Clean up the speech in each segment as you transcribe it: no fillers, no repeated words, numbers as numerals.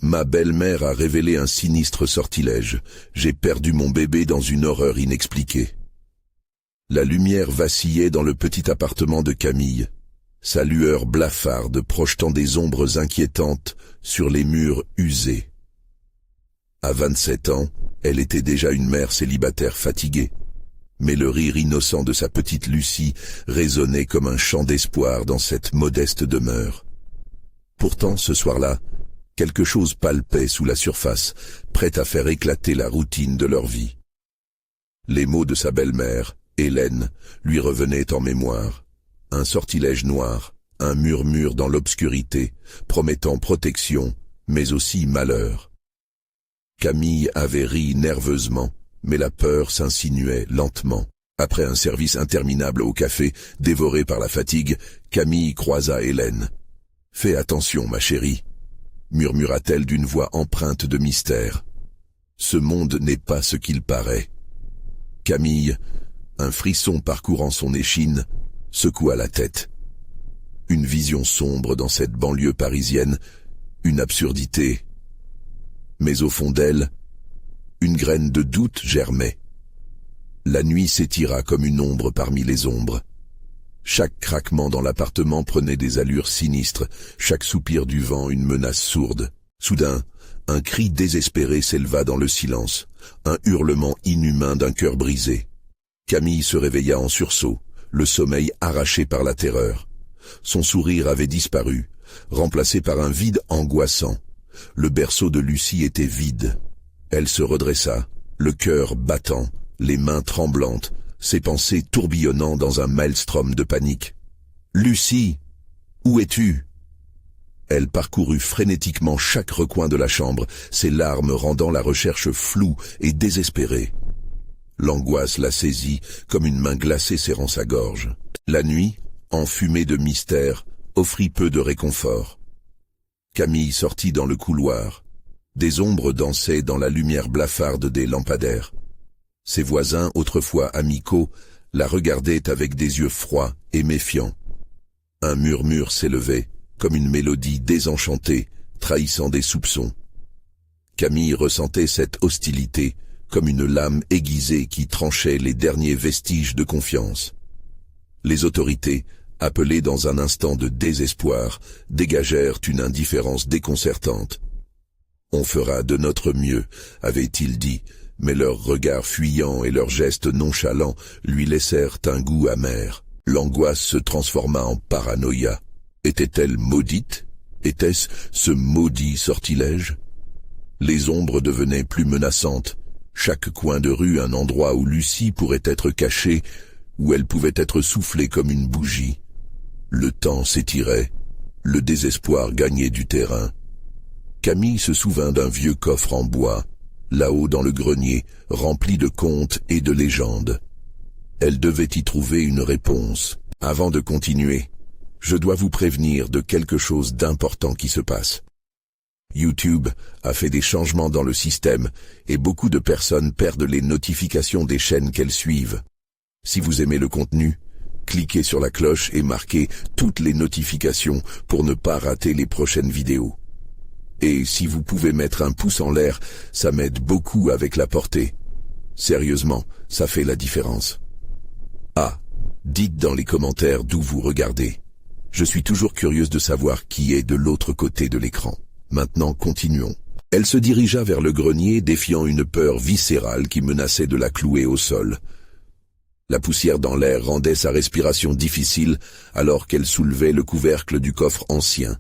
Ma belle-mère a révélé un sinistre sortilège. J'ai perdu mon bébé dans une horreur inexpliquée. La lumière vacillait dans le petit appartement de Camille, sa lueur blafarde projetant des ombres inquiétantes sur les murs usés. À 27 ans, elle était déjà une mère célibataire fatiguée, mais le rire innocent de sa petite Lucie résonnait comme un chant d'espoir dans cette modeste demeure. Pourtant, ce soir-là, quelque chose palpait sous la surface, prêt à faire éclater la routine de leur vie. Les mots de sa belle-mère, Hélène, lui revenaient en mémoire. Un sortilège noir, un murmure dans l'obscurité, promettant protection, mais aussi malheur. Camille avait ri nerveusement, mais la peur s'insinuait lentement. Après un service interminable au café, dévoré par la fatigue, Camille croisa Hélène. « Fais attention, ma chérie », murmura-t-elle d'une voix empreinte de mystère. « Ce monde n'est pas ce qu'il paraît. » Camille, un frisson parcourant son échine, secoua la tête. Une vision sombre dans cette banlieue parisienne, une absurdité. Mais au fond d'elle, une graine de doute germait. La nuit s'étira comme une ombre parmi les ombres. Chaque craquement dans l'appartement prenait des allures sinistres, chaque soupir du vent une menace sourde. Soudain, un cri désespéré s'éleva dans le silence, un hurlement inhumain d'un cœur brisé. Camille se réveilla en sursaut, le sommeil arraché par la terreur. Son sourire avait disparu, remplacé par un vide angoissant. Le berceau de Lucie était vide. Elle se redressa, le cœur battant, les mains tremblantes, ses pensées tourbillonnant dans un maelstrom de panique. « Lucie, où es-tu » Elle parcourut frénétiquement chaque recoin de la chambre, ses larmes rendant la recherche floue et désespérée. L'angoisse la saisit comme une main glacée serrant sa gorge. La nuit, enfumée de mystère, offrit peu de réconfort. Camille sortit dans le couloir. Des ombres dansaient dans la lumière blafarde des lampadaires. Ses voisins, autrefois amicaux, la regardaient avec des yeux froids et méfiants. Un murmure s'élevait, comme une mélodie désenchantée, trahissant des soupçons. Camille ressentait cette hostilité, comme une lame aiguisée qui tranchait les derniers vestiges de confiance. Les autorités, appelées dans un instant de désespoir, dégagèrent une indifférence déconcertante. « On fera de notre mieux », avait-il dit, mais leurs regards fuyants et leurs gestes nonchalants lui laissèrent un goût amer. L'angoisse se transforma en paranoïa. Était-elle maudite? Était-ce ce maudit sortilège? Les ombres devenaient plus menaçantes. Chaque coin de rue un endroit où Lucie pourrait être cachée, où elle pouvait être soufflée comme une bougie. Le temps s'étirait. Le désespoir gagnait du terrain. Camille se souvint d'un vieux coffre en bois, là-haut dans le grenier, rempli de contes et de légendes. Elle devait y trouver une réponse. Avant de continuer, je dois vous prévenir de quelque chose d'important qui se passe. YouTube a fait des changements dans le système et beaucoup de personnes perdent les notifications des chaînes qu'elles suivent. Si vous aimez le contenu, cliquez sur la cloche et marquez toutes les notifications pour ne pas rater les prochaines vidéos. Et si vous pouvez mettre un pouce en l'air, ça m'aide beaucoup avec la portée. Sérieusement, ça fait la différence. Ah, dites dans les commentaires d'où vous regardez. Je suis toujours curieuse de savoir qui est de l'autre côté de l'écran. Maintenant, continuons. Elle se dirigea vers le grenier, défiant une peur viscérale qui menaçait de la clouer au sol. La poussière dans l'air rendait sa respiration difficile alors qu'elle soulevait le couvercle du coffre ancien.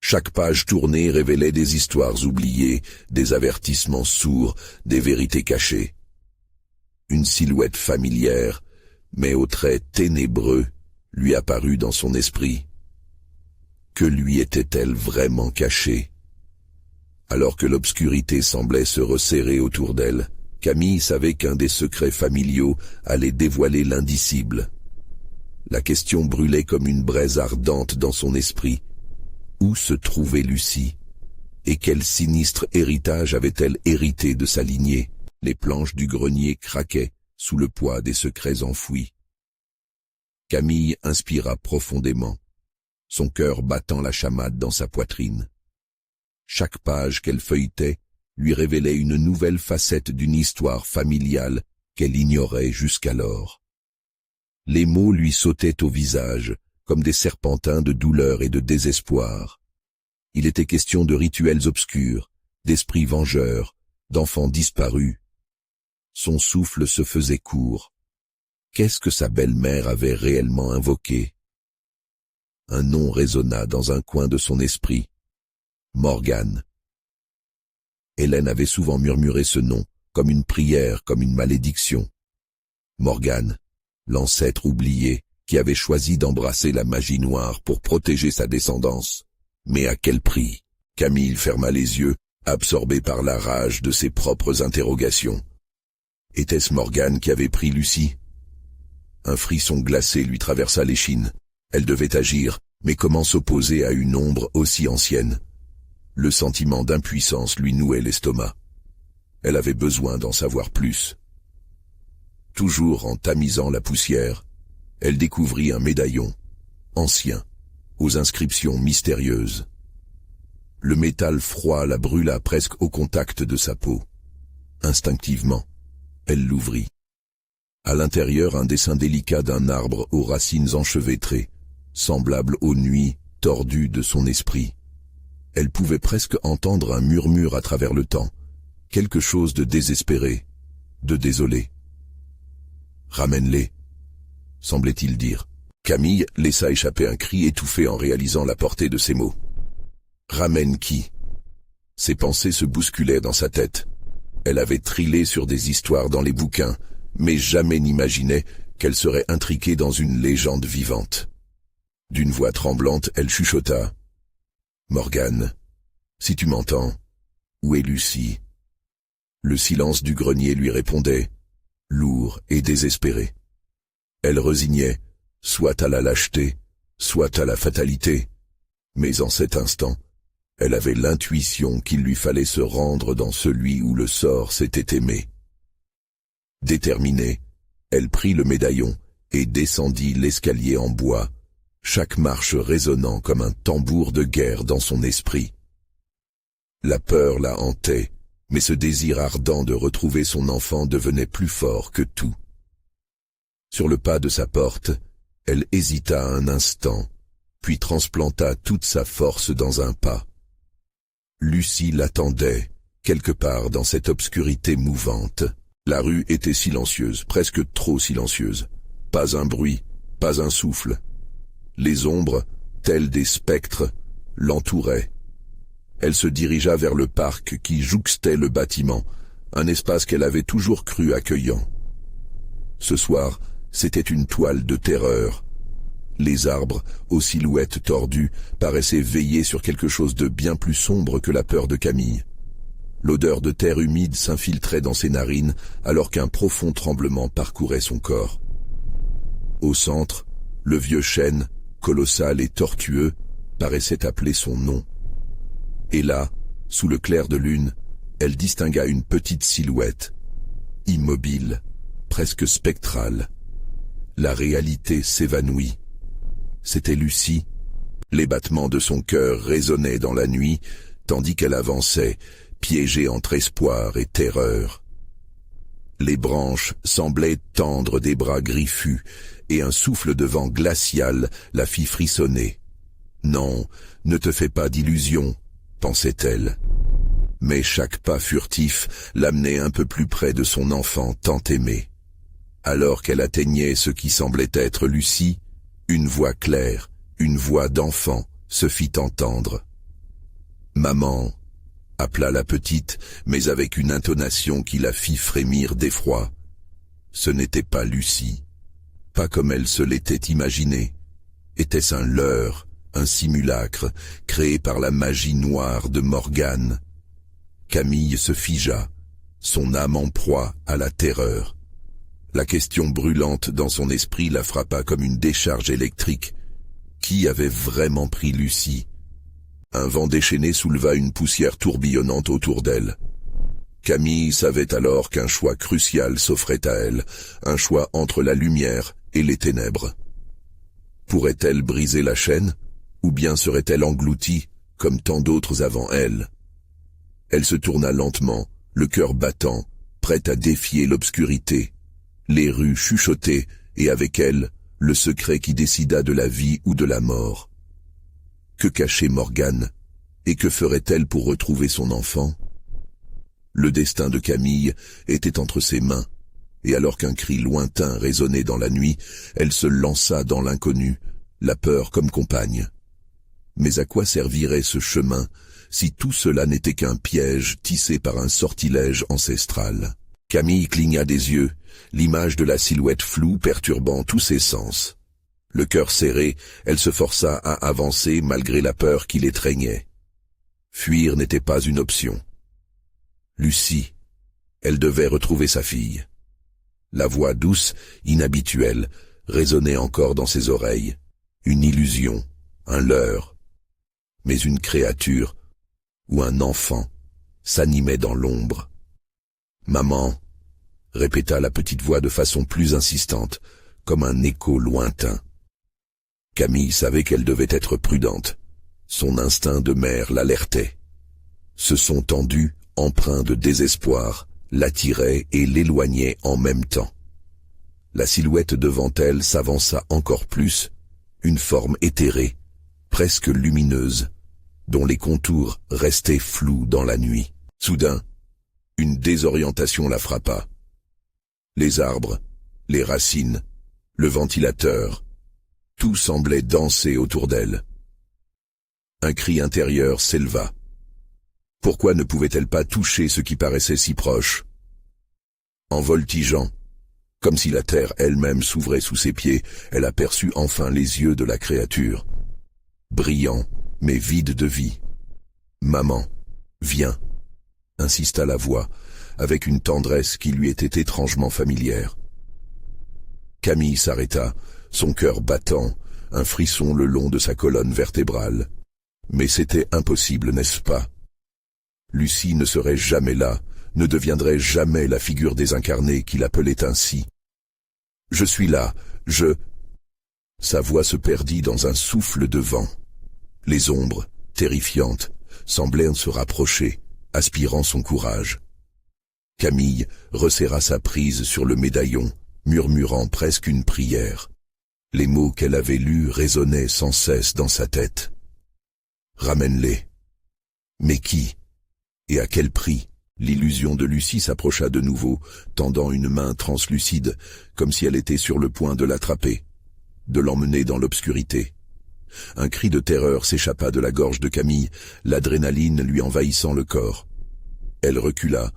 Chaque page tournée révélait des histoires oubliées, des avertissements sourds, des vérités cachées. Une silhouette familière, mais aux traits ténébreux, lui apparut dans son esprit. Que lui était-elle vraiment cachée? Alors que l'obscurité semblait se resserrer autour d'elle, Camille savait qu'un des secrets familiaux allait dévoiler l'indicible. La question brûlait comme une braise ardente dans son esprit. Où se trouvait Lucie? Et quel sinistre héritage avait-elle hérité de sa lignée? Les planches du grenier craquaient sous le poids des secrets enfouis. Camille inspira profondément, son cœur battant la chamade dans sa poitrine. Chaque page qu'elle feuilletait lui révélait une nouvelle facette d'une histoire familiale qu'elle ignorait jusqu'alors. Les mots lui sautaient au visage, comme des serpentins de douleur et de désespoir. Il était question de rituels obscurs, d'esprits vengeurs, d'enfants disparus. Son souffle se faisait court. Qu'est-ce que sa belle-mère avait réellement invoqué? Un nom résonna dans un coin de son esprit. Morgane. Hélène avait souvent murmuré ce nom, comme une prière, comme une malédiction. Morgane, l'ancêtre oublié, qui avait choisi d'embrasser la magie noire pour protéger sa descendance. Mais à quel prix? Camille ferma les yeux, absorbé par la rage de ses propres interrogations. Était-ce Morgane qui avait pris Lucie? Un frisson glacé lui traversa l'échine. Elle devait agir, mais comment s'opposer à une ombre aussi ancienne? Le sentiment d'impuissance lui nouait l'estomac. Elle avait besoin d'en savoir plus. Toujours en tamisant la poussière, elle découvrit un médaillon, ancien, aux inscriptions mystérieuses. Le métal froid la brûla presque au contact de sa peau. Instinctivement, elle l'ouvrit. À l'intérieur, un dessin délicat d'un arbre aux racines enchevêtrées, semblable aux nuits tordues de son esprit. Elle pouvait presque entendre un murmure à travers le temps, quelque chose de désespéré, de désolé. « Ramène-les », semblait-il dire. Camille laissa échapper un cri étouffé en réalisant la portée de ces mots. « Ramène qui ?» Ses pensées se bousculaient dans sa tête. Elle avait trilé sur des histoires dans les bouquins, mais jamais n'imaginait qu'elle serait intriquée dans une légende vivante. D'une voix tremblante, elle chuchota. « Morgane, si tu m'entends, où est Lucie ?» Le silence du grenier lui répondait, lourd et désespéré. Elle résignait, soit à la lâcheté, soit à la fatalité, mais en cet instant, elle avait l'intuition qu'il lui fallait se rendre dans celui où le sort s'était aimé. Déterminée, elle prit le médaillon et descendit l'escalier en bois, chaque marche résonnant comme un tambour de guerre dans son esprit. La peur la hantait, mais ce désir ardent de retrouver son enfant devenait plus fort que tout. Sur le pas de sa porte, elle hésita un instant, puis transplanta toute sa force dans un pas. Lucie l'attendait, quelque part dans cette obscurité mouvante. La rue était silencieuse, presque trop silencieuse. Pas un bruit, pas un souffle. Les ombres, telles des spectres, l'entouraient. Elle se dirigea vers le parc qui jouxtait le bâtiment, un espace qu'elle avait toujours cru accueillant. Ce soir, c'était une toile de terreur. Les arbres, aux silhouettes tordues, paraissaient veiller sur quelque chose de bien plus sombre que la peur de Camille. L'odeur de terre humide s'infiltrait dans ses narines alors qu'un profond tremblement parcourait son corps. Au centre, le vieux chêne, colossal et tortueux, paraissait appeler son nom. Et là, sous le clair de lune, elle distingua une petite silhouette, immobile, presque spectrale. La réalité s'évanouit. C'était Lucie. Les battements de son cœur résonnaient dans la nuit, tandis qu'elle avançait, piégée entre espoir et terreur. Les branches semblaient tendre des bras griffus, et un souffle de vent glacial la fit frissonner. « Non, ne te fais pas d'illusions », pensait-elle. Mais chaque pas furtif l'amenait un peu plus près de son enfant tant aimé. Alors qu'elle atteignait ce qui semblait être Lucie, une voix claire, une voix d'enfant, se fit entendre. « Maman !» appela la petite, mais avec une intonation qui la fit frémir d'effroi. Ce n'était pas Lucie, pas comme elle se l'était imaginé. Était-ce un leurre, un simulacre, créé par la magie noire de Morgane? Camille se figea, son âme en proie à la terreur. La question brûlante dans son esprit la frappa comme une décharge électrique. Qui avait vraiment pris Lucie? Un vent déchaîné souleva une poussière tourbillonnante autour d'elle. Camille savait alors qu'un choix crucial s'offrait à elle, un choix entre la lumière et les ténèbres. Pourrait-elle briser la chaîne, ou bien serait-elle engloutie, comme tant d'autres avant elle. Elle se tourna lentement, le cœur battant, prête à défier l'obscurité. Les rues chuchotaient, et avec elle, le secret qui décida de la vie ou de la mort. Que cachait Morgane, et que ferait-elle pour retrouver son enfant? Le destin de Camille était entre ses mains, et alors qu'un cri lointain résonnait dans la nuit, elle se lança dans l'inconnu, la peur comme compagne. Mais à quoi servirait ce chemin si tout cela n'était qu'un piège tissé par un sortilège ancestral? Camille cligna des yeux, l'image de la silhouette floue perturbant tous ses sens. Le cœur serré, elle se força à avancer malgré la peur qui l'étreignait. Fuir n'était pas une option. Lucie, elle devait retrouver sa fille. La voix douce, inhabituelle, résonnait encore dans ses oreilles. Une illusion, un leurre. Mais une créature, ou un enfant, s'animait dans l'ombre. « Maman !» répéta la petite voix de façon plus insistante, comme un écho lointain. Camille savait qu'elle devait être prudente. Son instinct de mère l'alertait. Ce son tendu, empreint de désespoir, l'attirait et l'éloignait en même temps. La silhouette devant elle s'avança encore plus, une forme éthérée, presque lumineuse, dont les contours restaient flous dans la nuit. Soudain, une désorientation la frappa. Les arbres, les racines, le ventilateur, tout semblait danser autour d'elle. Un cri intérieur s'éleva. Pourquoi ne pouvait-elle pas toucher ce qui paraissait si proche? En voltigeant, comme si la terre elle-même s'ouvrait sous ses pieds, elle aperçut enfin les yeux de la créature. Brillants, mais vides de vie. « Maman, viens !» insista la voix, avec une tendresse qui lui était étrangement familière. Camille s'arrêta, son cœur battant, un frisson le long de sa colonne vertébrale. Mais c'était impossible, n'est-ce pas? Lucie ne serait jamais là, ne deviendrait jamais la figure désincarnée qui l'appelait ainsi. « Je suis là, je... » Sa voix se perdit dans un souffle de vent. Les ombres, terrifiantes, semblaient se rapprocher, aspirant son courage. Camille resserra sa prise sur le médaillon, murmurant presque une prière. Les mots qu'elle avait lus résonnaient sans cesse dans sa tête. « Ramène-les. » Mais qui? Et à quel prix? L'illusion de Lucie s'approcha de nouveau, tendant une main translucide, comme si elle était sur le point de l'attraper, de l'emmener dans l'obscurité. Un cri de terreur s'échappa de la gorge de Camille, l'adrénaline lui envahissant le corps. Elle recula,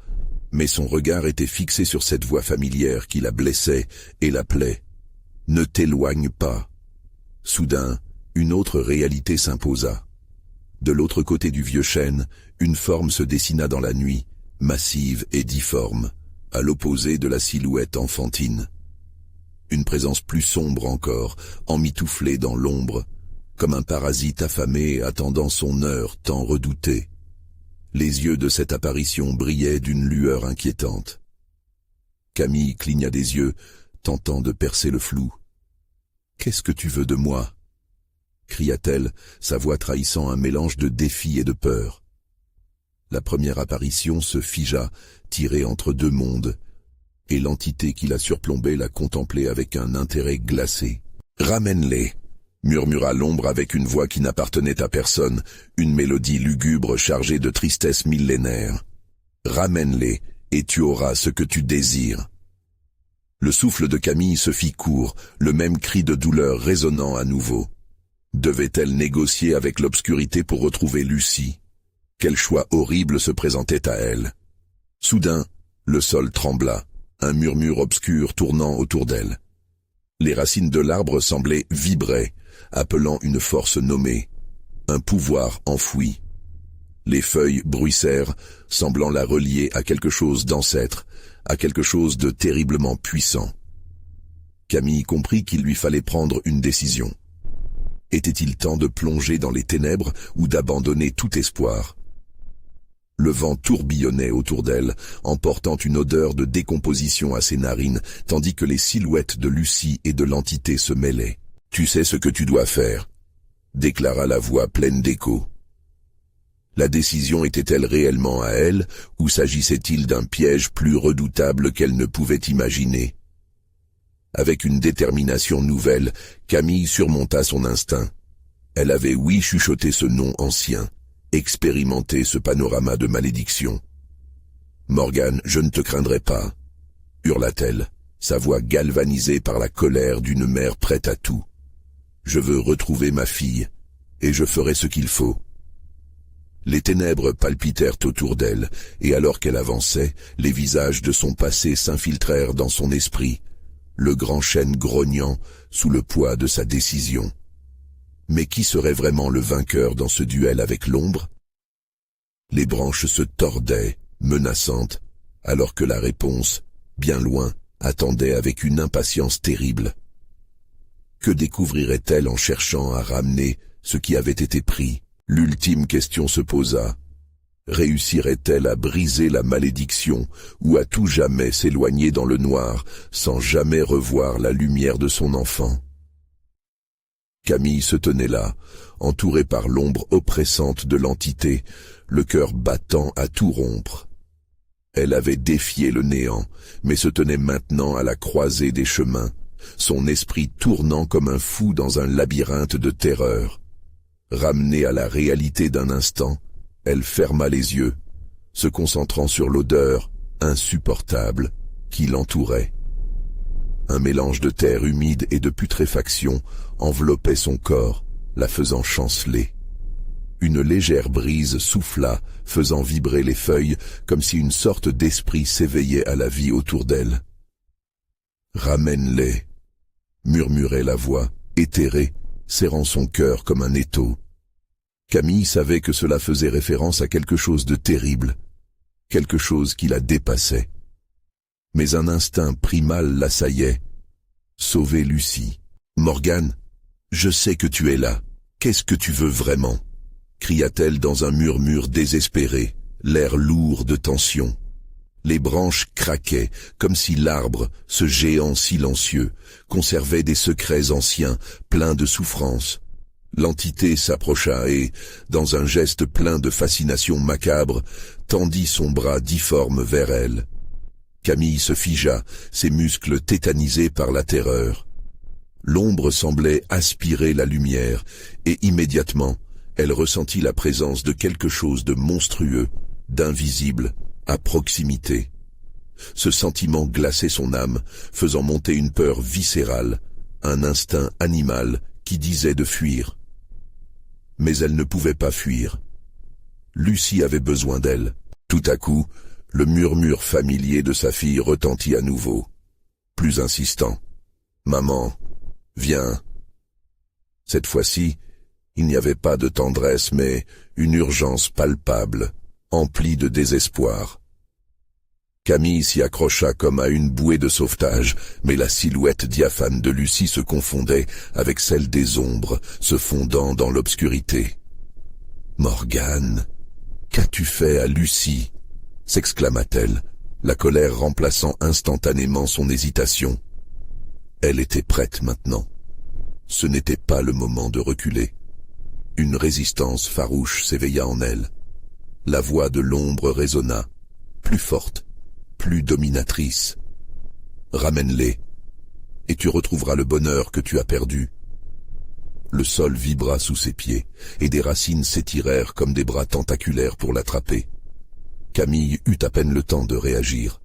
mais son regard était fixé sur cette voix familière qui la blessait et l'appelait. « Ne t'éloigne pas !» Soudain, une autre réalité s'imposa. De l'autre côté du vieux chêne, une forme se dessina dans la nuit, massive et difforme, à l'opposé de la silhouette enfantine. Une présence plus sombre encore, emmitouflée dans l'ombre, comme un parasite affamé attendant son heure tant redoutée. Les yeux de cette apparition brillaient d'une lueur inquiétante. Camille cligna des yeux, tentant de percer le flou. « Qu'est-ce que tu veux de moi ?» cria-t-elle, sa voix trahissant un mélange de défi et de peur. La première apparition se figea, tirée entre deux mondes, et l'entité qui la surplombait la contemplait avec un intérêt glacé. « Ramène-les !» murmura l'ombre avec une voix qui n'appartenait à personne, une mélodie lugubre chargée de tristesse millénaire. « Ramène-les, et tu auras ce que tu désires. » Le souffle de Camille se fit court, le même cri de douleur résonnant à nouveau. Devait-elle négocier avec l'obscurité pour retrouver Lucie? Quel choix horrible se présentait à elle? Soudain, le sol trembla, un murmure obscur tournant autour d'elle. Les racines de l'arbre semblaient vibrer, appelant une force nommée, un pouvoir enfoui. Les feuilles bruissèrent, semblant la relier à quelque chose d'ancêtre, à quelque chose de terriblement puissant. Camille comprit qu'il lui fallait prendre une décision. Était-il temps de plonger dans les ténèbres ou d'abandonner tout espoir? Le vent tourbillonnait autour d'elle, emportant une odeur de décomposition à ses narines, tandis que les silhouettes de Lucie et de l'entité se mêlaient. « Tu sais ce que tu dois faire » déclara la voix pleine d'écho. La décision était-elle réellement à elle, ou s'agissait-il d'un piège plus redoutable qu'elle ne pouvait imaginer? Avec une détermination nouvelle, Camille surmonta son instinct. Elle avait chuchoté ce nom ancien, expérimenté ce panorama de malédiction. « Morgane, je ne te craindrai pas », hurla-t-elle, sa voix galvanisée par la colère d'une mère prête à tout. « Je veux retrouver ma fille, et je ferai ce qu'il faut. » Les ténèbres palpitèrent autour d'elle, et alors qu'elle avançait, les visages de son passé s'infiltrèrent dans son esprit, le grand chêne grognant sous le poids de sa décision. Mais qui serait vraiment le vainqueur dans ce duel avec l'ombre? Les branches se tordaient, menaçantes, alors que la réponse, bien loin, attendait avec une impatience terrible. Que découvrirait-elle en cherchant à ramener ce qui avait été pris? L'ultime question se posa. Réussirait-elle à briser la malédiction ou à tout jamais s'éloigner dans le noir sans jamais revoir la lumière de son enfant? Camille se tenait là, entourée par l'ombre oppressante de l'entité, le cœur battant à tout rompre. Elle avait défié le néant, mais se tenait maintenant à la croisée des chemins, son esprit tournant comme un fou dans un labyrinthe de terreur. Ramenée à la réalité d'un instant, elle ferma les yeux, se concentrant sur l'odeur insupportable qui l'entourait. Un mélange de terre humide et de putréfaction enveloppait son corps, la faisant chanceler. Une légère brise souffla, faisant vibrer les feuilles comme si une sorte d'esprit s'éveillait à la vie autour d'elle. « Ramène-les » murmurait la voix, éthérée, serrant son cœur comme un étau. Camille savait que cela faisait référence à quelque chose de terrible, quelque chose qui la dépassait. Mais un instinct primal l'assaillait. Sauver Lucie. « Morgane, je sais que tu es là. Qu'est-ce que tu veux vraiment ?» cria-t-elle dans un murmure désespéré, l'air lourd de tension. Les branches craquaient, comme si l'arbre, ce géant silencieux, conservait des secrets anciens, pleins de souffrance. L'entité s'approcha et, dans un geste plein de fascination macabre, tendit son bras difforme vers elle. Camille se figea, ses muscles tétanisés par la terreur. L'ombre semblait aspirer la lumière, et immédiatement, elle ressentit la présence de quelque chose de monstrueux, d'invisible, à proximité. Ce sentiment glaçait son âme, faisant monter une peur viscérale, un instinct animal qui disait de fuir. Mais elle ne pouvait pas fuir. Lucie avait besoin d'elle. Tout à coup, le murmure familier de sa fille retentit à nouveau, plus insistant. « Maman, viens !» Cette fois-ci, il n'y avait pas de tendresse, mais une urgence palpable, emplie de désespoir. Camille s'y accrocha comme à une bouée de sauvetage, mais la silhouette diaphane de Lucie se confondait avec celle des ombres, se fondant dans l'obscurité. « Morgane, qu'as-tu fait à Lucie ?» s'exclama-t-elle, la colère remplaçant instantanément son hésitation. Elle était prête maintenant. Ce n'était pas le moment de reculer. Une résistance farouche s'éveilla en elle. La voix de l'ombre résonna, plus forte, plus dominatrice. « Ramène-les, et tu retrouveras le bonheur que tu as perdu. » Le sol vibra sous ses pieds, et des racines s'étirèrent comme des bras tentaculaires pour l'attraper. Camille eut à peine le temps de réagir.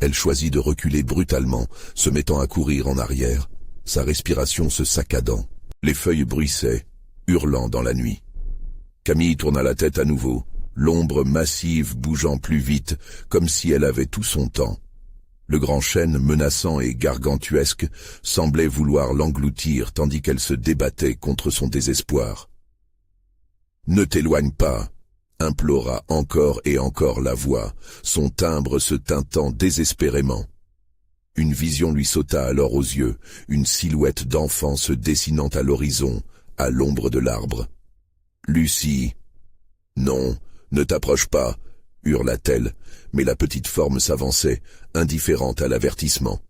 Elle choisit de reculer brutalement, se mettant à courir en arrière, sa respiration se saccadant. Les feuilles bruissaient, hurlant dans la nuit. Camille tourna la tête à nouveau, l'ombre massive bougeant plus vite, comme si elle avait tout son temps. Le grand chêne, menaçant et gargantuesque, semblait vouloir l'engloutir tandis qu'elle se débattait contre son désespoir. « Ne t'éloigne pas !» implora encore et encore la voix, son timbre se tintant désespérément. Une vision lui sauta alors aux yeux, une silhouette d'enfant se dessinant à l'horizon, à l'ombre de l'arbre. « Lucie !»« Non, ne t'approche pas !» hurla-t-elle, mais la petite forme s'avançait, indifférente à l'avertissement.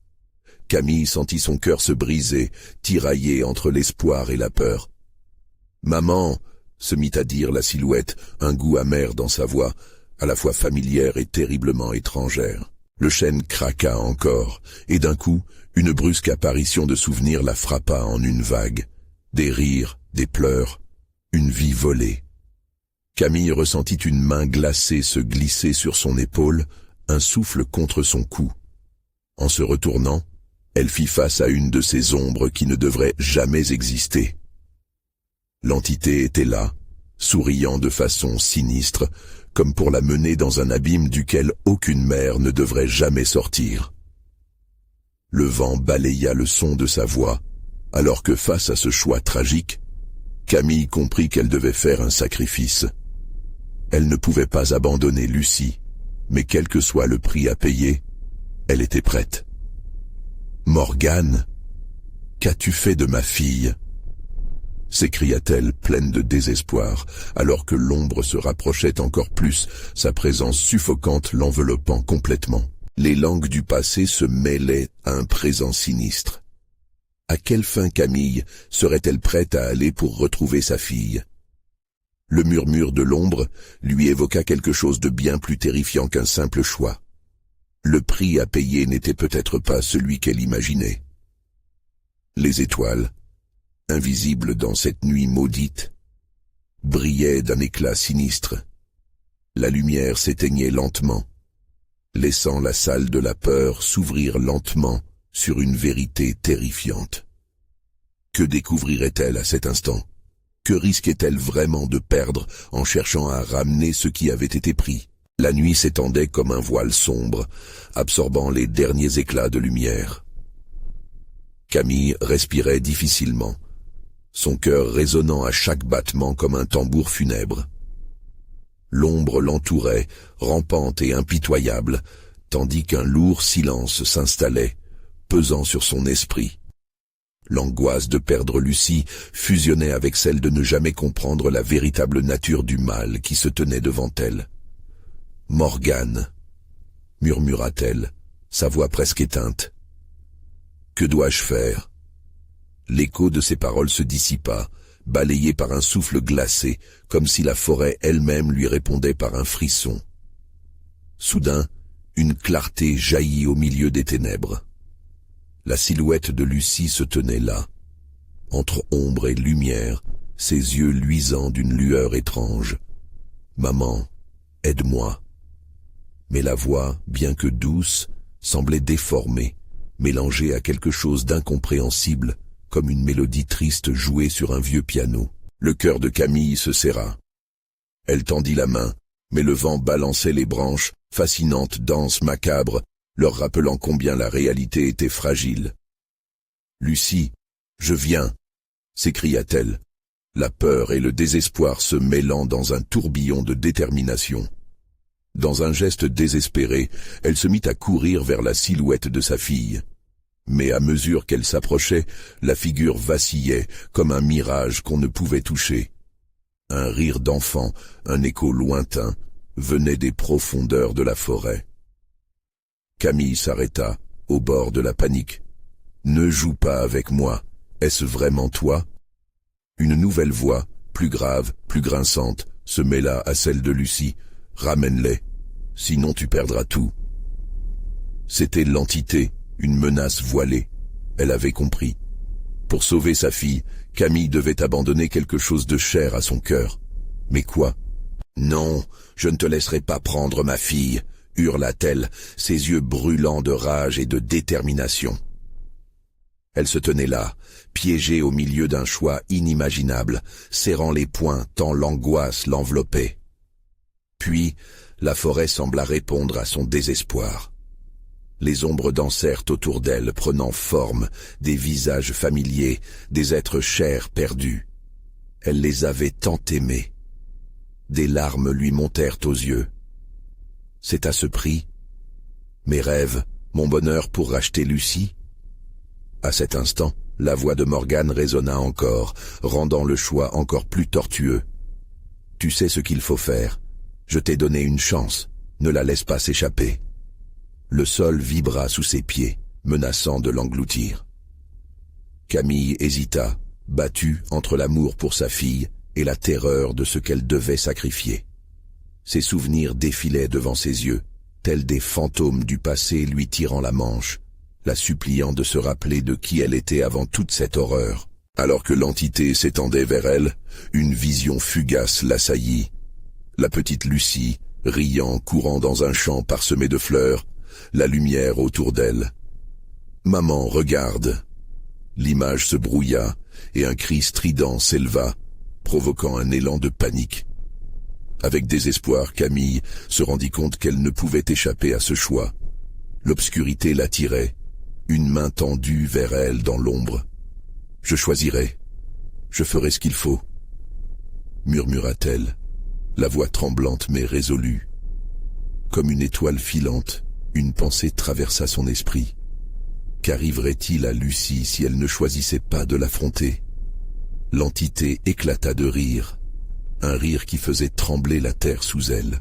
Camille sentit son cœur se briser, tiraillé entre l'espoir et la peur. « Maman !» se mit à dire la Silhouette, un goût amer dans sa voix, à la fois familière et terriblement étrangère. Le chêne craqua encore, et d'un coup, une brusque apparition de souvenirs la frappa en une vague. Des rires, des pleurs, une vie volée. Camille ressentit une main glacée se glisser sur son épaule, un souffle contre son cou. En se retournant, elle fit face à une de ces ombres qui ne devraient jamais exister. L'entité était là, souriant de façon sinistre, comme pour la mener dans un abîme duquel aucune mère ne devrait jamais sortir. Le vent balaya le son de sa voix, alors que face à ce choix tragique, Camille comprit qu'elle devait faire un sacrifice. Elle ne pouvait pas abandonner Lucie, mais quel que soit le prix à payer, elle était prête. « Morgane, qu'as-tu fait de ma fille ?» s'écria-t-elle pleine de désespoir, alors que l'ombre se rapprochait encore plus, sa présence suffocante l'enveloppant complètement. Les langues du passé se mêlaient à un présent sinistre. À quelle fin Camille serait-elle prête à aller pour retrouver sa fille? Le murmure de l'ombre lui évoqua quelque chose de bien plus terrifiant qu'un simple choix. Le prix à payer n'était peut-être pas celui qu'elle imaginait. Les étoiles, invisibles dans cette nuit maudite, brillaient d'un éclat sinistre. La lumière s'éteignait lentement, laissant la salle de la peur s'ouvrir lentement sur une vérité terrifiante. Que découvrirait-elle à cet instant? Que risquait-elle vraiment de perdre en cherchant à ramener ce qui avait été pris? La nuit s'étendait comme un voile sombre, absorbant les derniers éclats de lumière. Camille respirait difficilement, son cœur résonnant à chaque battement comme un tambour funèbre. L'ombre l'entourait, rampante et impitoyable, tandis qu'un lourd silence s'installait, pesant sur son esprit. L'angoisse de perdre Lucie fusionnait avec celle de ne jamais comprendre la véritable nature du mal qui se tenait devant elle. « Morgane » murmura-t-elle, sa voix presque éteinte. « Que dois-je faire ?» L'écho de ses paroles se dissipa, balayé par un souffle glacé, comme si la forêt elle-même lui répondait par un frisson. Soudain, une clarté jaillit au milieu des ténèbres. La silhouette de Lucie se tenait là, entre ombre et lumière, ses yeux luisants d'une lueur étrange. « Maman, aide-moi » Mais la voix, bien que douce, semblait déformée, mélangée à quelque chose d'incompréhensible, comme une mélodie triste jouée sur un vieux piano. Le cœur de Camille se serra. Elle tendit la main, mais le vent balançait les branches, fascinante danse macabre, leur rappelant combien la réalité était fragile. « Lucie, je viens !» s'écria-t-elle, la peur et le désespoir se mêlant dans un tourbillon de détermination. Dans un geste désespéré, elle se mit à courir vers la silhouette de sa fille. Mais à mesure qu'elle s'approchait, la figure vacillait comme un mirage qu'on ne pouvait toucher. Un rire d'enfant, un écho lointain, venait des profondeurs de la forêt. Camille s'arrêta, au bord de la panique. « Ne joue pas avec moi, est-ce vraiment toi ?» Une nouvelle voix, plus grave, plus grinçante, se mêla à celle de Lucie. « Ramène-les, sinon tu perdras tout. » C'était l'entité, une menace voilée. Elle avait compris. Pour sauver sa fille, Camille devait abandonner quelque chose de cher à son cœur. Mais quoi? « Non, je ne te laisserai pas prendre ma fille !» hurla-t-elle, ses yeux brûlants de rage et de détermination. Elle se tenait là, piégée au milieu d'un choix inimaginable, serrant les poings tant l'angoisse l'enveloppait. Puis, la forêt sembla répondre à son désespoir. Les ombres dansèrent autour d'elle, prenant forme, des visages familiers, des êtres chers perdus. Elle les avait tant aimés. Des larmes lui montèrent aux yeux. C'est à ce prix? Mes rêves, mon bonheur pour racheter Lucie? À cet instant, la voix de Morgane résonna encore, rendant le choix encore plus tortueux. Tu sais ce qu'il faut faire. Je t'ai donné une chance, ne la laisse pas s'échapper. Le sol vibra sous ses pieds, menaçant de l'engloutir. Camille hésita, battue entre l'amour pour sa fille et la terreur de ce qu'elle devait sacrifier. Ses souvenirs défilaient devant ses yeux, tels des fantômes du passé lui tirant la manche, la suppliant de se rappeler de qui elle était avant toute cette horreur. Alors que l'entité s'étendait vers elle, une vision fugace l'assaillit. La petite Lucie, riant, courant dans un champ parsemé de fleurs, la lumière autour d'elle. « Maman, regarde !» L'image se brouilla, et un cri strident s'éleva, provoquant un élan de panique. Avec désespoir, Camille se rendit compte qu'elle ne pouvait échapper à ce choix. L'obscurité l'attirait, une main tendue vers elle dans l'ombre. « Je choisirai. Je ferai ce qu'il faut. » murmura-t-elle, la voix tremblante mais résolue. Comme une étoile filante, une pensée traversa son esprit. Qu'arriverait-il à Lucie si elle ne choisissait pas de l'affronter? L'entité éclata de rire, un rire qui faisait trembler la terre sous elle.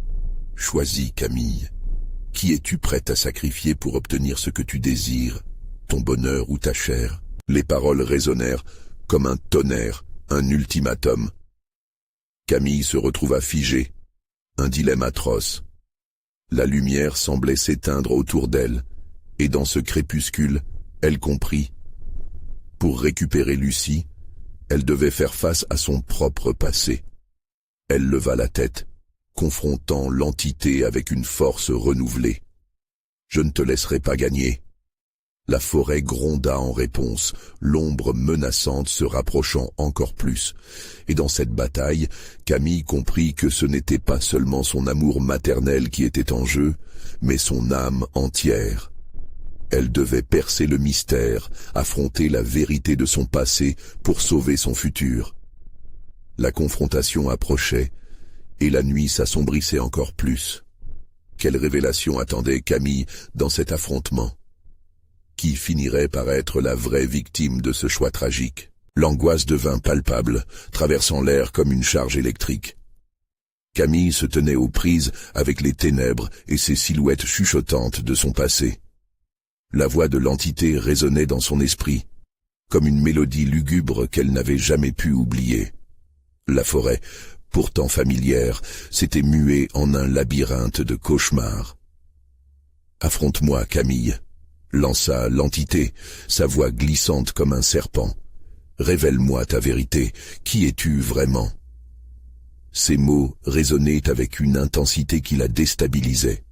« Choisis, Camille. Qui es-tu prête à sacrifier pour obtenir ce que tu désires, ton bonheur ou ta chair ?» Les paroles résonnèrent comme un tonnerre, un ultimatum. Camille se retrouva figée, un dilemme atroce. La lumière semblait s'éteindre autour d'elle, et dans ce crépuscule, elle comprit. Pour récupérer Lucie, elle devait faire face à son propre passé. Elle leva la tête, confrontant l'entité avec une force renouvelée. « Je ne te laisserai pas gagner. » La forêt gronda en réponse, l'ombre menaçante se rapprochant encore plus. Et dans cette bataille, Camille comprit que ce n'était pas seulement son amour maternel qui était en jeu, mais son âme entière. Elle devait percer le mystère, affronter la vérité de son passé pour sauver son futur. La confrontation approchait, et la nuit s'assombrissait encore plus. Quelle révélation attendait Camille dans cet affrontement? Qui finirait par être la vraie victime de ce choix tragique? L'angoisse devint palpable, traversant l'air comme une charge électrique. Camille se tenait aux prises avec les ténèbres et ces silhouettes chuchotantes de son passé. La voix de l'entité résonnait dans son esprit, comme une mélodie lugubre qu'elle n'avait jamais pu oublier. La forêt, pourtant familière, s'était muée en un labyrinthe de cauchemars. « Affronte-moi, Camille !» lança l'entité, sa voix glissante comme un serpent. « Révèle-moi ta vérité. Qui es-tu vraiment ?» Ces mots résonnaient avec une intensité qui la déstabilisait.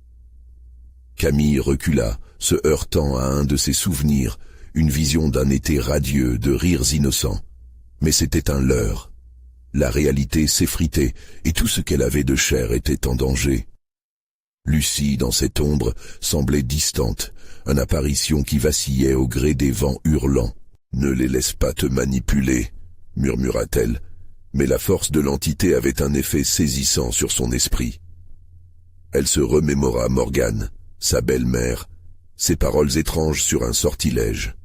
Camille recula, se heurtant à un de ses souvenirs, une vision d'un été radieux, de rires innocents. Mais c'était un leurre. La réalité s'effritait, et tout ce qu'elle avait de chair était en danger. Lucie, dans cette ombre, semblait distante, une apparition qui vacillait au gré des vents hurlants. « Ne les laisse pas te manipuler » murmura-t-elle, mais la force de l'entité avait un effet saisissant sur son esprit. Elle se remémora Morgane, sa belle-mère, ses paroles étranges sur un sortilège.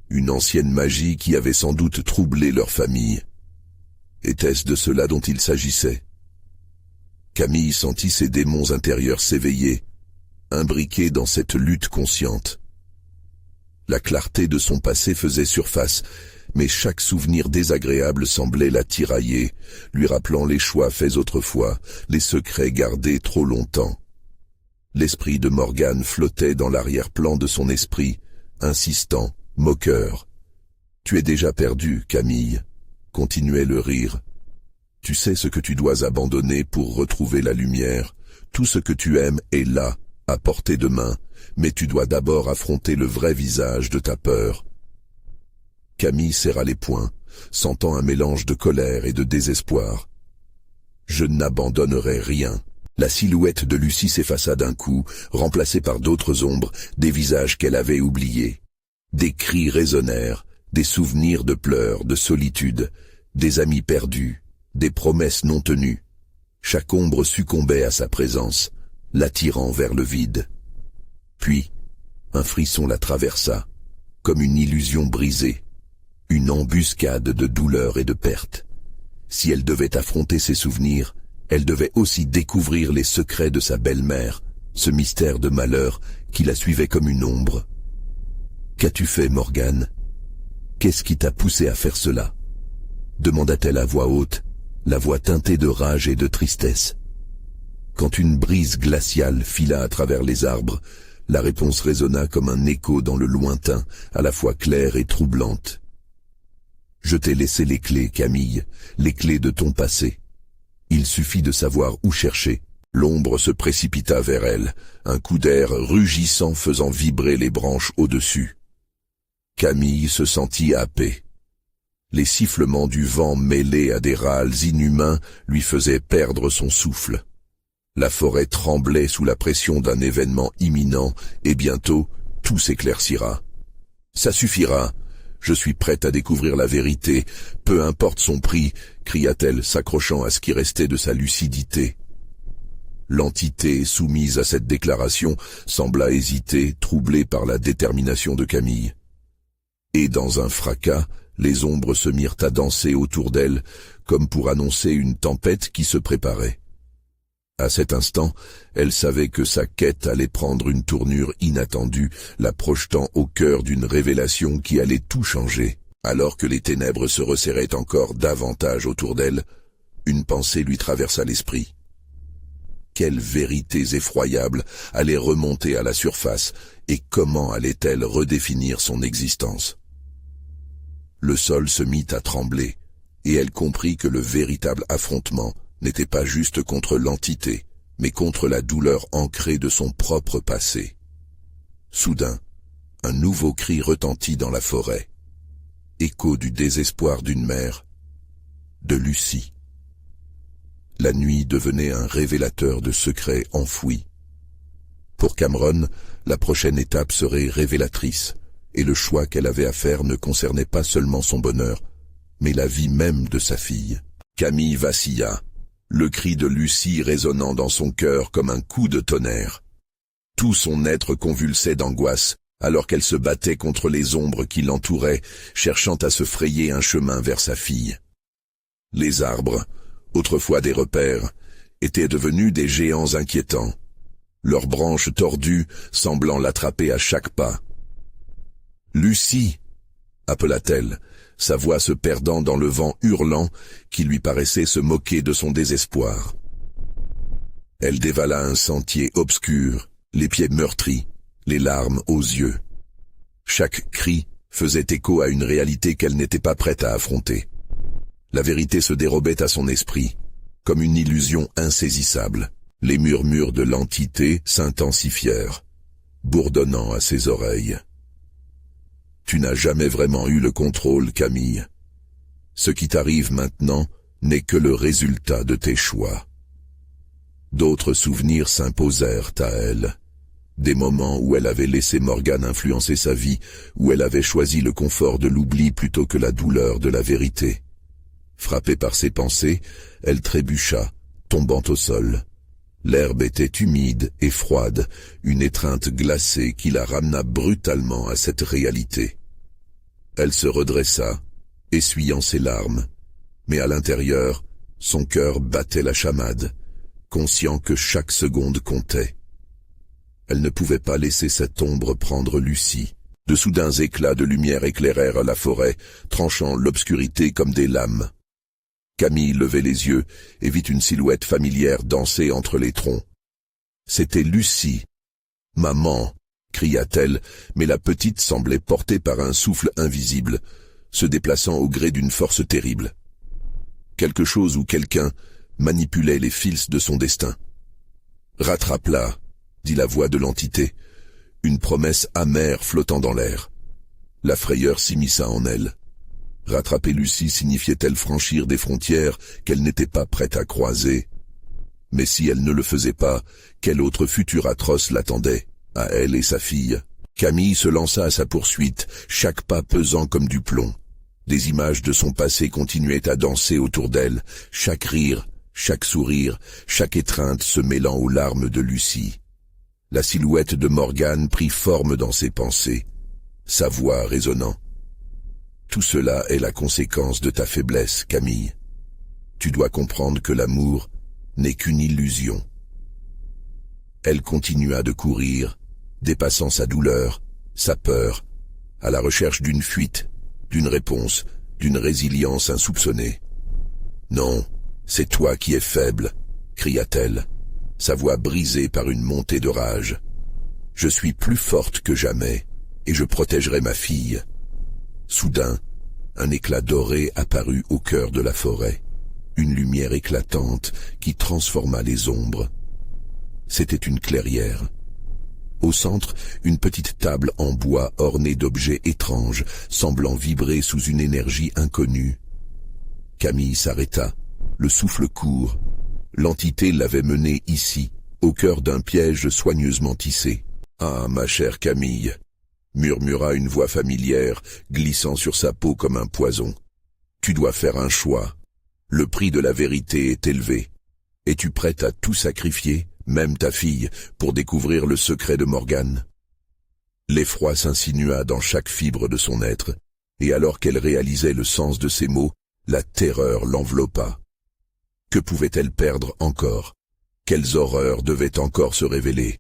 Une ancienne magie qui avait sans doute troublé leur famille. Était-ce de cela dont il s'agissait? Camille sentit ses démons intérieurs s'éveiller, imbriqués dans cette lutte consciente. La clarté de son passé faisait surface, mais chaque souvenir désagréable semblait la tirailler, lui rappelant les choix faits autrefois, les secrets gardés trop longtemps. L'esprit de Morgane flottait dans l'arrière-plan de son esprit, insistant, moqueur. « Tu es déjà perdu, Camille », continuait le rire. « Tu sais ce que tu dois abandonner pour retrouver la lumière. Tout ce que tu aimes est là, à portée de main, mais tu dois d'abord affronter le vrai visage de ta peur. » Camille serra les poings, sentant un mélange de colère et de désespoir. « Je n'abandonnerai rien. » La silhouette de Lucie s'effaça d'un coup, remplacée par d'autres ombres, des visages qu'elle avait oubliés. Des cris résonnèrent, des souvenirs de pleurs, de solitude, des amis perdus, des promesses non tenues. Chaque ombre succombait à sa présence, l'attirant vers le vide. Puis, un frisson la traversa, comme une illusion brisée, une embuscade de douleur et de perte. Si elle devait affronter ses souvenirs, elle devait aussi découvrir les secrets de sa belle-mère, ce mystère de malheur qui la suivait comme une ombre. « Qu'as-tu fait, Morgane? Qu'est-ce qui t'a poussé à faire cela ?» demanda-t-elle à voix haute, la voix teintée de rage et de tristesse. Quand une brise glaciale fila à travers les arbres, la réponse résonna comme un écho dans le lointain, à la fois claire et troublante. « Je t'ai laissé les clés, Camille, les clés de ton passé. Il suffit de savoir où chercher. » L'ombre se précipita vers elle, un coup d'air rugissant faisant vibrer les branches au-dessus. Camille se sentit happée. Les sifflements du vent mêlés à des râles inhumains lui faisaient perdre son souffle. La forêt tremblait sous la pression d'un événement imminent, et bientôt, tout s'éclaircira. « Ça suffira, je suis prête à découvrir la vérité, peu importe son prix », cria-t-elle, s'accrochant à ce qui restait de sa lucidité. L'entité soumise à cette déclaration sembla hésiter, troublée par la détermination de Camille. Et dans un fracas, les ombres se mirent à danser autour d'elle, comme pour annoncer une tempête qui se préparait. À cet instant, elle savait que sa quête allait prendre une tournure inattendue, la projetant au cœur d'une révélation qui allait tout changer. Alors que les ténèbres se resserraient encore davantage autour d'elle, une pensée lui traversa l'esprit. Quelles vérités effroyables allaient remonter à la surface et comment allait-elle redéfinir son existence? Le sol se mit à trembler et elle comprit que le véritable affrontement n'était pas juste contre l'entité, mais contre la douleur ancrée de son propre passé. Soudain, un nouveau cri retentit dans la forêt, écho du désespoir d'une mère, de Lucie. La nuit devenait un révélateur de secrets enfouis. Pour Cameron, la prochaine étape serait révélatrice, et le choix qu'elle avait à faire ne concernait pas seulement son bonheur, mais la vie même de sa fille. Camille vacilla, le cri de Lucie résonnant dans son cœur comme un coup de tonnerre. Tout son être convulsait d'angoisse, alors qu'elle se battait contre les ombres qui l'entouraient, cherchant à se frayer un chemin vers sa fille. Les arbres, autrefois des repères, étaient devenus des géants inquiétants, leurs branches tordues semblant l'attraper à chaque pas. « Lucie !» appela-t-elle, sa voix se perdant dans le vent hurlant qui lui paraissait se moquer de son désespoir. Elle dévala un sentier obscur, les pieds meurtris, les larmes aux yeux. Chaque cri faisait écho à une réalité qu'elle n'était pas prête à affronter. La vérité se dérobait à son esprit, comme une illusion insaisissable. Les murmures de l'entité s'intensifièrent, bourdonnant à ses oreilles. « Tu n'as jamais vraiment eu le contrôle, Camille. Ce qui t'arrive maintenant n'est que le résultat de tes choix. » D'autres souvenirs s'imposèrent à elle. Des moments où elle avait laissé Morgane influencer sa vie, où elle avait choisi le confort de l'oubli plutôt que la douleur de la vérité. Frappée par ses pensées, elle trébucha, tombant au sol. L'herbe était humide et froide, une étreinte glacée qui la ramena brutalement à cette réalité. Elle se redressa, essuyant ses larmes, mais à l'intérieur, son cœur battait la chamade, conscient que chaque seconde comptait. Elle ne pouvait pas laisser cette ombre prendre Lucie. De soudains éclats de lumière éclairèrent la forêt, tranchant l'obscurité comme des lames. Camille levait les yeux et vit une silhouette familière danser entre les troncs. C'était Lucie. « Maman !» cria-t-elle, mais la petite semblait portée par un souffle invisible, se déplaçant au gré d'une force terrible. Quelque chose ou quelqu'un manipulait les fils de son destin. « Rattrape-la !» dit la voix de l'entité, une promesse amère flottant dans l'air. La frayeur s'immisça en elle. Rattraper Lucie signifiait-elle franchir des frontières qu'elle n'était pas prête à croiser? Mais si elle ne le faisait pas, quel autre futur atroce l'attendait, à elle et sa fille? Camille se lança à sa poursuite, chaque pas pesant comme du plomb. Des images de son passé continuaient à danser autour d'elle, chaque rire, chaque sourire, chaque étreinte se mêlant aux larmes de Lucie. La silhouette de Morgane prit forme dans ses pensées, sa voix résonnant. « Tout cela est la conséquence de ta faiblesse, Camille. Tu dois comprendre que l'amour n'est qu'une illusion. » Elle continua de courir, dépassant sa douleur, sa peur, à la recherche d'une fuite, d'une réponse, d'une résilience insoupçonnée. « Non, c'est toi qui es faible, » cria-t-elle, sa voix brisée par une montée de rage. « Je suis plus forte que jamais, et je protégerai ma fille. » Soudain, un éclat doré apparut au cœur de la forêt, une lumière éclatante qui transforma les ombres. C'était une clairière. Au centre, une petite table en bois ornée d'objets étranges, semblant vibrer sous une énergie inconnue. Camille s'arrêta, le souffle court. L'entité l'avait menée ici, au cœur d'un piège soigneusement tissé. « Ah, ma chère Camille !» murmura une voix familière, glissant sur sa peau comme un poison. « Tu dois faire un choix. Le prix de la vérité est élevé. Es-tu prête à tout sacrifier, même ta fille, pour découvrir le secret de Morgane ?» L'effroi s'insinua dans chaque fibre de son être, et alors qu'elle réalisait le sens de ces mots, la terreur l'enveloppa. Que pouvait-elle perdre encore? Quelles horreurs devaient encore se révéler?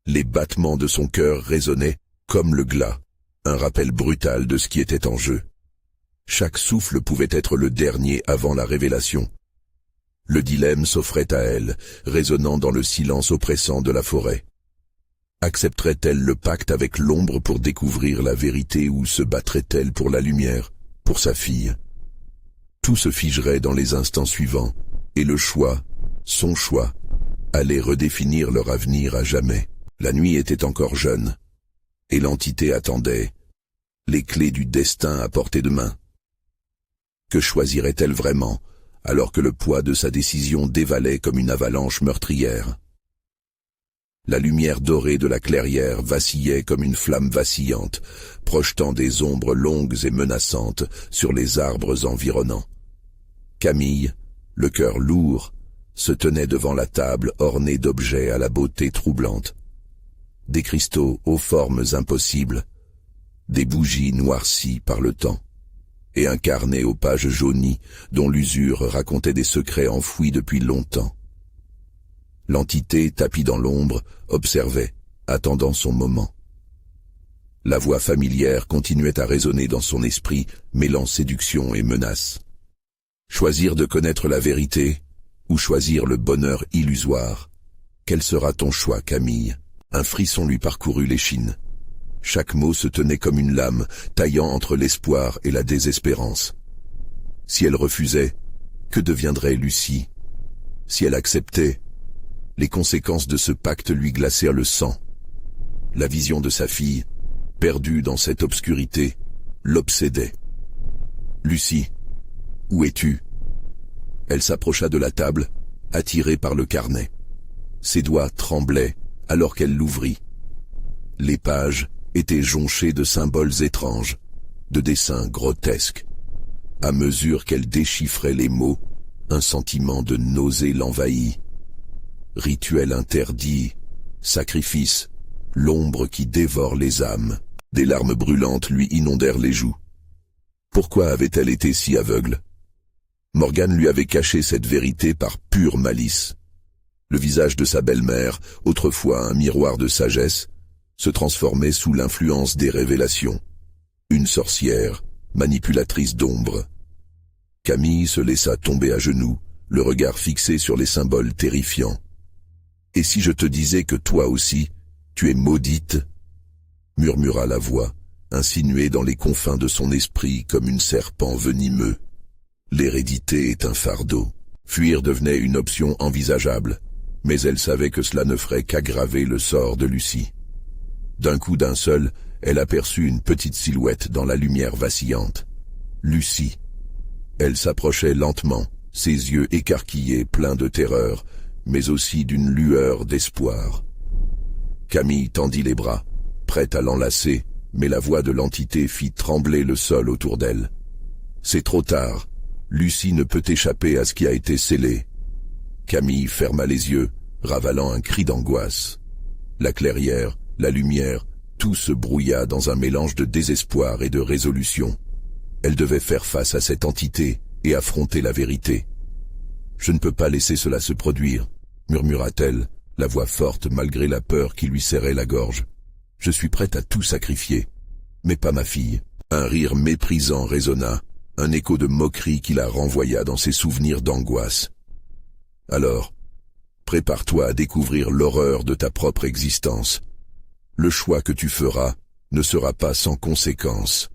Les battements de son cœur résonnaient comme le glas, un rappel brutal de ce qui était en jeu. Chaque souffle pouvait être le dernier avant la révélation. Le dilemme s'offrait à elle, résonnant dans le silence oppressant de la forêt. Accepterait-elle le pacte avec l'ombre pour découvrir la vérité ou se battrait-elle pour la lumière, pour sa fille? Tout se figerait dans les instants suivants, et le choix, son choix, allait redéfinir leur avenir à jamais. La nuit était encore jeune, et l'entité attendait, les clés du destin à portée de main. Que choisirait-elle vraiment, alors que le poids de sa décision dévalait comme une avalanche meurtrière? La lumière dorée de la clairière vacillait comme une flamme vacillante, projetant des ombres longues et menaçantes sur les arbres environnants. Camille, le cœur lourd, se tenait devant la table ornée d'objets à la beauté troublante. Des cristaux aux formes impossibles, des bougies noircies par le temps, et un carnet aux pages jaunies dont l'usure racontait des secrets enfouis depuis longtemps. L'entité, tapie dans l'ombre, observait, attendant son moment. La voix familière continuait à résonner dans son esprit, mêlant séduction et menace. Choisir de connaître la vérité, ou choisir le bonheur illusoire? Quel sera ton choix, Camille? Un frisson lui parcourut l'échine. Chaque mot se tenait comme une lame, taillant entre l'espoir et la désespérance. Si elle refusait, que deviendrait Lucie? Si elle acceptait, les conséquences de ce pacte lui glacèrent le sang. La vision de sa fille, perdue dans cette obscurité, l'obsédait. « Lucie, où es-tu » Elle s'approcha de la table, attirée par le carnet. Ses doigts tremblaient alors qu'elle l'ouvrit. Les pages étaient jonchées de symboles étranges, de dessins grotesques. À mesure qu'elle déchiffrait les mots, un sentiment de nausée l'envahit. Rituel interdit, sacrifice, l'ombre qui dévore les âmes. Des larmes brûlantes lui inondèrent les joues. Pourquoi avait-elle été si aveugle? Morgane lui avait caché cette vérité par pure malice. Le visage de sa belle-mère, autrefois un miroir de sagesse, se transformait sous l'influence des révélations. Une sorcière, manipulatrice d'ombre. Camille se laissa tomber à genoux, le regard fixé sur les symboles terrifiants. « Et si je te disais que toi aussi, tu es maudite ?» murmura la voix, insinuée dans les confins de son esprit comme une serpent venimeux. L'hérédité est un fardeau. Fuir devenait une option envisageable, mais elle savait que cela ne ferait qu'aggraver le sort de Lucie. D'un coup d'un seul, elle aperçut une petite silhouette dans la lumière vacillante. Lucie. Elle s'approchait lentement, ses yeux écarquillés pleins de terreur, mais aussi d'une lueur d'espoir. Camille tendit les bras, prête à l'enlacer, mais la voix de l'entité fit trembler le sol autour d'elle. « C'est trop tard. Lucie ne peut échapper à ce qui a été scellé. » Camille ferma les yeux, ravalant un cri d'angoisse. La clairière, la lumière, tout se brouilla dans un mélange de désespoir et de résolution. Elle devait faire face à cette entité et affronter la vérité. « Je ne peux pas laisser cela se produire, » murmura-t-elle, la voix forte malgré la peur qui lui serrait la gorge. « Je suis prête à tout sacrifier, mais pas ma fille. » Un rire méprisant résonna, un écho de moquerie qui la renvoya dans ses souvenirs d'angoisse. Alors, prépare-toi à découvrir l'horreur de ta propre existence. Le choix que tu feras ne sera pas sans conséquence.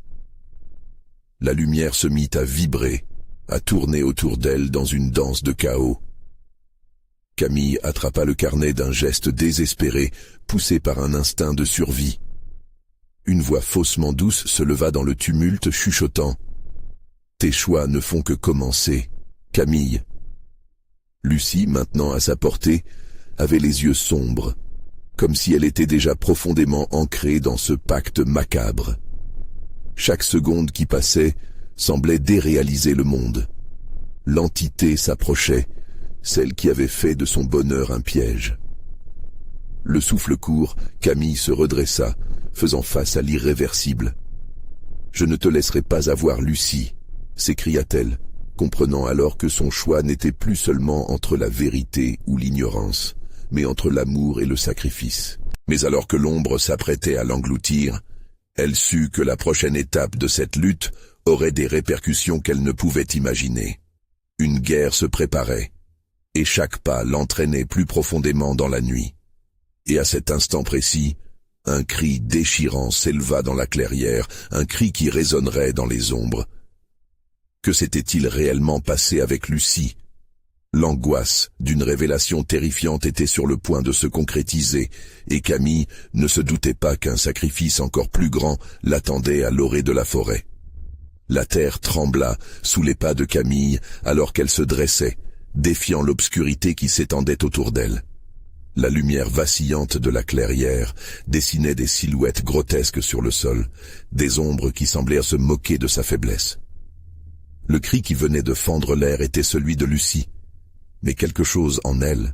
La lumière se mit à vibrer, à tourner autour d'elle dans une danse de chaos. Camille attrapa le carnet d'un geste désespéré, poussé par un instinct de survie. Une voix faussement douce se leva dans le tumulte, chuchotant « Tes choix ne font que commencer, Camille ». Lucie, maintenant à sa portée, avait les yeux sombres, comme si elle était déjà profondément ancrée dans ce pacte macabre. Chaque seconde qui passait semblait déréaliser le monde. L'entité s'approchait, celle qui avait fait de son bonheur un piège. Le souffle court, Camille se redressa, faisant face à l'irréversible. « Je ne te laisserai pas avoir Lucie », s'écria-t-elle, comprenant alors que son choix n'était plus seulement entre la vérité ou l'ignorance, mais entre l'amour et le sacrifice. Mais alors que l'ombre s'apprêtait à l'engloutir, elle sut que la prochaine étape de cette lutte aurait des répercussions qu'elle ne pouvait imaginer. Une guerre se préparait, et chaque pas l'entraînait plus profondément dans la nuit. Et à cet instant précis, un cri déchirant s'éleva dans la clairière, un cri qui résonnerait dans les ombres. Que s'était-il réellement passé avec Lucie? L'angoisse d'une révélation terrifiante était sur le point de se concrétiser, et Camille ne se doutait pas qu'un sacrifice encore plus grand l'attendait à l'orée de la forêt. La terre trembla sous les pas de Camille alors qu'elle se dressait, défiant l'obscurité qui s'étendait autour d'elle. La lumière vacillante de la clairière dessinait des silhouettes grotesques sur le sol, des ombres qui semblèrent se moquer de sa faiblesse. Le cri qui venait de fendre l'air était celui de Lucie, mais quelque chose en elle,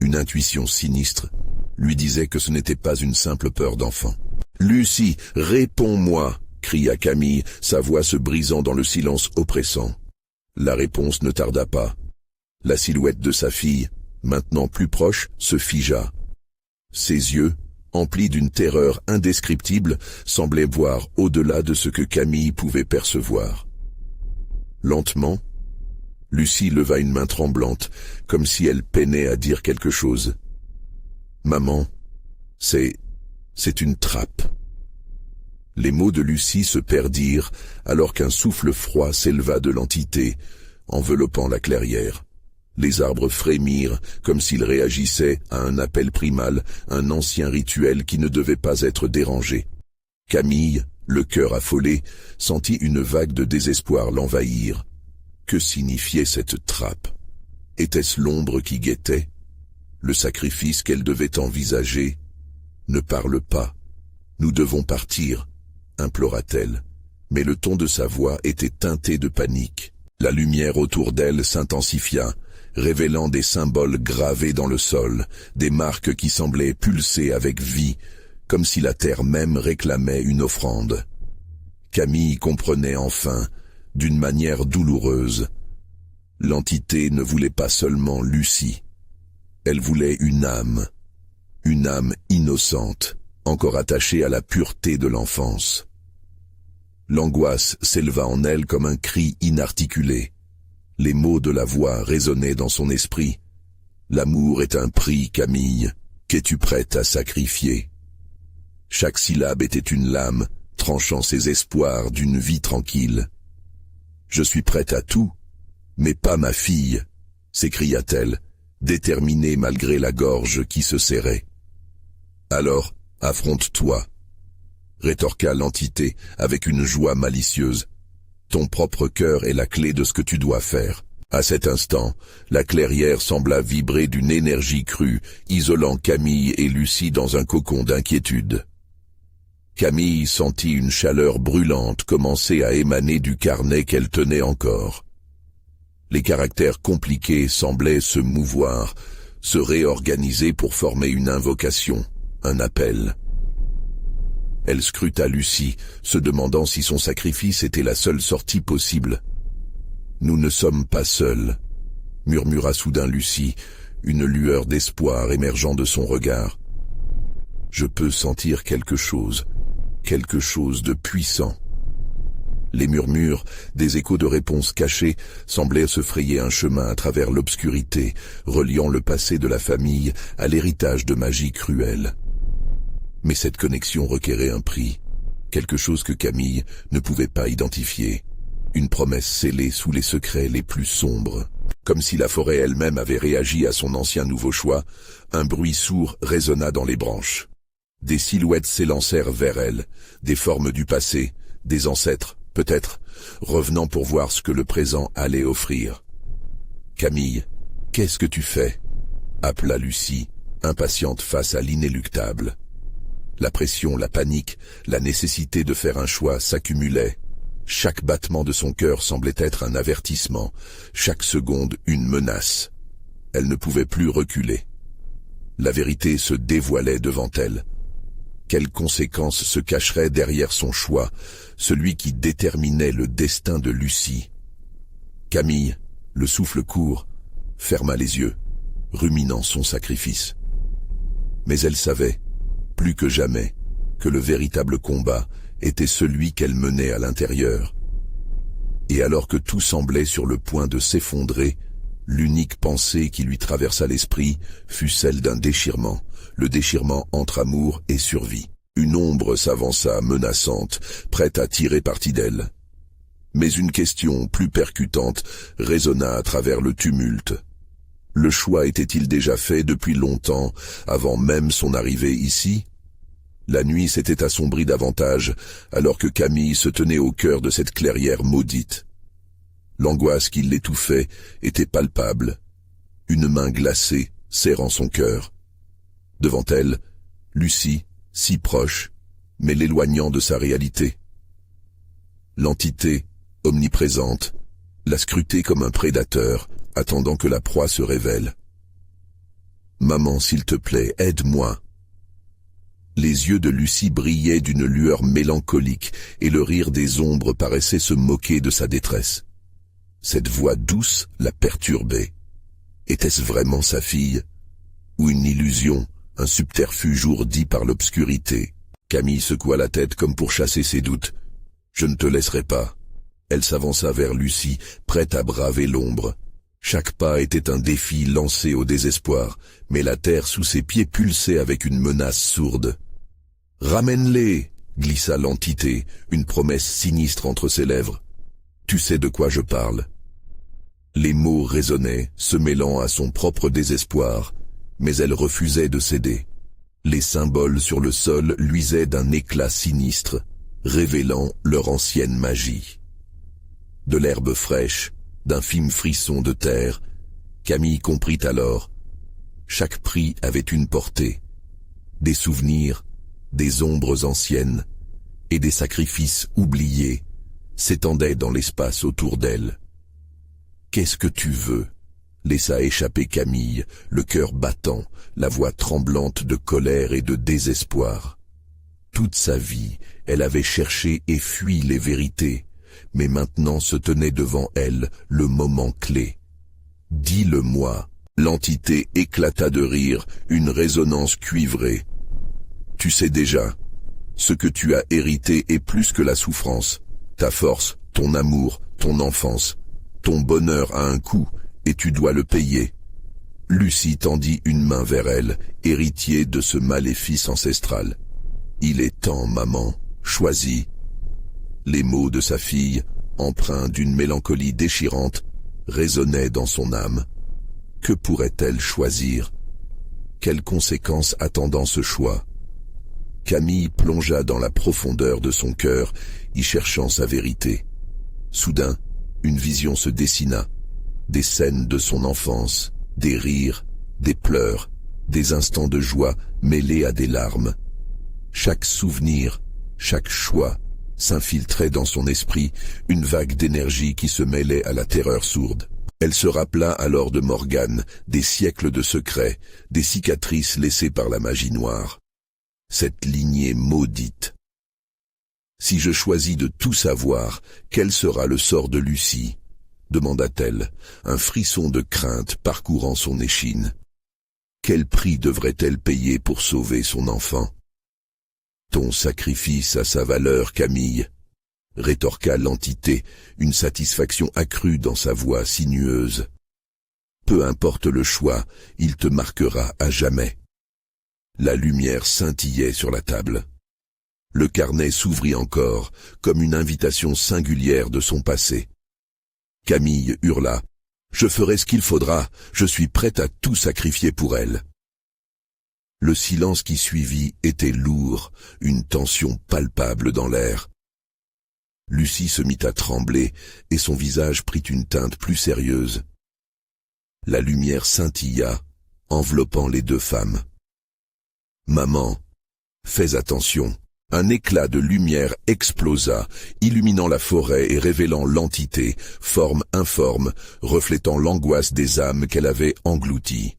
une intuition sinistre, lui disait que ce n'était pas une simple peur d'enfant. « Lucie, réponds-moi » cria Camille, sa voix se brisant dans le silence oppressant. La réponse ne tarda pas. La silhouette de sa fille, maintenant plus proche, se figea. Ses yeux, emplis d'une terreur indescriptible, semblaient voir au-delà de ce que Camille pouvait percevoir. Lentement, Lucie leva une main tremblante, comme si elle peinait à dire quelque chose. « Maman, c'est une trappe. » Les mots de Lucie se perdirent alors qu'un souffle froid s'éleva de l'entité, enveloppant la clairière. Les arbres frémirent comme s'ils réagissaient à un appel primal, un ancien rituel qui ne devait pas être dérangé. Camille, le cœur affolé, sentit une vague de désespoir l'envahir. Que signifiait cette trappe? Était-ce l'ombre qui guettait? Le sacrifice qu'elle devait envisager? Ne parle pas. Nous devons partir, implora-t-elle, mais le ton de sa voix était teinté de panique. La lumière autour d'elle s'intensifia, révélant des symboles gravés dans le sol, des marques qui semblaient pulser avec vie, comme si la terre même réclamait une offrande. Camille comprenait enfin, d'une manière douloureuse. L'entité ne voulait pas seulement Lucie. Elle voulait une âme innocente, encore attachée à la pureté de l'enfance. L'angoisse s'éleva en elle comme un cri inarticulé. Les mots de la voix résonnaient dans son esprit. « L'amour est un prix, Camille, qu'es-tu prête à sacrifier ?» Chaque syllabe était une lame, tranchant ses espoirs d'une vie tranquille. « Je suis prête à tout, mais pas ma fille !» s'écria-t-elle, déterminée malgré la gorge qui se serrait. « Alors, affronte-toi !» rétorqua l'entité avec une joie malicieuse. « Ton propre cœur est la clé de ce que tu dois faire. » À cet instant, la clairière sembla vibrer d'une énergie crue, isolant Camille et Lucie dans un cocon d'inquiétude. Camille sentit une chaleur brûlante commencer à émaner du carnet qu'elle tenait encore. Les caractères compliqués semblaient se mouvoir, se réorganiser pour former une invocation, un appel. Elle scruta Lucie, se demandant si son sacrifice était la seule sortie possible. « Nous ne sommes pas seuls », murmura soudain Lucie, une lueur d'espoir émergeant de son regard. « Je peux sentir quelque chose de puissant. » Les murmures, des échos de réponses cachées, semblaient se frayer un chemin à travers l'obscurité, reliant le passé de la famille à l'héritage de magie cruelle. Mais cette connexion requérait un prix, quelque chose que Camille ne pouvait pas identifier, une promesse scellée sous les secrets les plus sombres. Comme si la forêt elle-même avait réagi à son ancien nouveau choix, un bruit sourd résonna dans les branches. Des silhouettes s'élancèrent vers elle, des formes du passé, des ancêtres, peut-être, revenant pour voir ce que le présent allait offrir. « Camille, qu'est-ce que tu fais ?» appela Lucie, impatiente face à l'inéluctable. La pression, la panique, la nécessité de faire un choix s'accumulaient. Chaque battement de son cœur semblait être un avertissement, chaque seconde une menace. Elle ne pouvait plus reculer. La vérité se dévoilait devant elle. Quelles conséquences se cacheraient derrière son choix, celui qui déterminait le destin de Lucie? Camille, le souffle court, ferma les yeux, ruminant son sacrifice. Mais elle savait, plus que jamais, que le véritable combat était celui qu'elle menait à l'intérieur. Et alors que tout semblait sur le point de s'effondrer, l'unique pensée qui lui traversa l'esprit fut celle d'un déchirement, le déchirement entre amour et survie. Une ombre s'avança menaçante, prête à tirer parti d'elle. Mais une question plus percutante résonna à travers le tumulte. Le choix était-il déjà fait depuis longtemps, avant même son arrivée ici ? La nuit s'était assombrie davantage, alors que Camille se tenait au cœur de cette clairière maudite. L'angoisse qui l'étouffait était palpable, une main glacée serrant son cœur. Devant elle, Lucie, si proche, mais l'éloignant de sa réalité. L'entité, omniprésente, la scrutait comme un prédateur, attendant que la proie se révèle. « Maman, s'il te plaît, aide-moi !» Les yeux de Lucie brillaient d'une lueur mélancolique et le rire des ombres paraissait se moquer de sa détresse. Cette voix douce la perturbait. Était-ce vraiment sa fille? Ou une illusion, un subterfuge ourdi par l'obscurité? Camille secoua la tête comme pour chasser ses doutes. « Je ne te laisserai pas. » Elle s'avança vers Lucie, prête à braver l'ombre. Chaque pas était un défi lancé au désespoir, mais la terre sous ses pieds pulsait avec une menace sourde. « Ramène-les !» glissa l'entité, une promesse sinistre entre ses lèvres. « Tu sais de quoi je parle. » Les mots résonnaient, se mêlant à son propre désespoir, mais elle refusait de céder. Les symboles sur le sol luisaient d'un éclat sinistre, révélant leur ancienne magie. De l'herbe fraîche, d'infimes frissons de terre, Camille comprit alors. Chaque pri avait une portée. Des souvenirs, des ombres anciennes et des sacrifices oubliés s'étendaient dans l'espace autour d'elle. « Qu'est-ce que tu veux ?» laissa échapper Camille, le cœur battant, la voix tremblante de colère et de désespoir. Toute sa vie, elle avait cherché et fui les vérités, mais maintenant se tenait devant elle le moment clé. « Dis-le-moi !» L'entité éclata de rire, une résonance cuivrée. « Tu sais déjà, ce que tu as hérité est plus que la souffrance, ta force, ton amour, ton enfance, ton bonheur a un coût, et tu dois le payer. » Lucie tendit une main vers elle, héritier de ce maléfice ancestral. « Il est temps, maman, choisis. » Les mots de sa fille, empreints d'une mélancolie déchirante, résonnaient dans son âme. Que pourrait-elle choisir? Quelles conséquences attendant ce choix? Camille plongea dans la profondeur de son cœur, y cherchant sa vérité. Soudain, une vision se dessina. Des scènes de son enfance, des rires, des pleurs, des instants de joie mêlés à des larmes. Chaque souvenir, chaque choix s'infiltrait dans son esprit, une vague d'énergie qui se mêlait à la terreur sourde. Elle se rappela alors de Morgane, des siècles de secrets, des cicatrices laissées par la magie noire. Cette lignée maudite. Si je choisis de tout savoir, quel sera le sort de Lucie? Demanda-t-elle, un frisson de crainte parcourant son échine. Quel prix devrait-elle payer pour sauver son enfant? Ton sacrifice a sa valeur, Camille, rétorqua l'entité, une satisfaction accrue dans sa voix sinueuse. Peu importe le choix, il te marquera à jamais. La lumière scintillait sur la table. Le carnet s'ouvrit encore, comme une invitation singulière de son passé. Camille hurla. « Je ferai ce qu'il faudra, je suis prête à tout sacrifier pour elle. » Le silence qui suivit était lourd, une tension palpable dans l'air. Lucie se mit à trembler, et son visage prit une teinte plus sérieuse. La lumière scintilla, enveloppant les deux femmes. « Maman, fais attention !» Un éclat de lumière explosa, illuminant la forêt et révélant l'entité, forme informe, reflétant l'angoisse des âmes qu'elle avait englouties.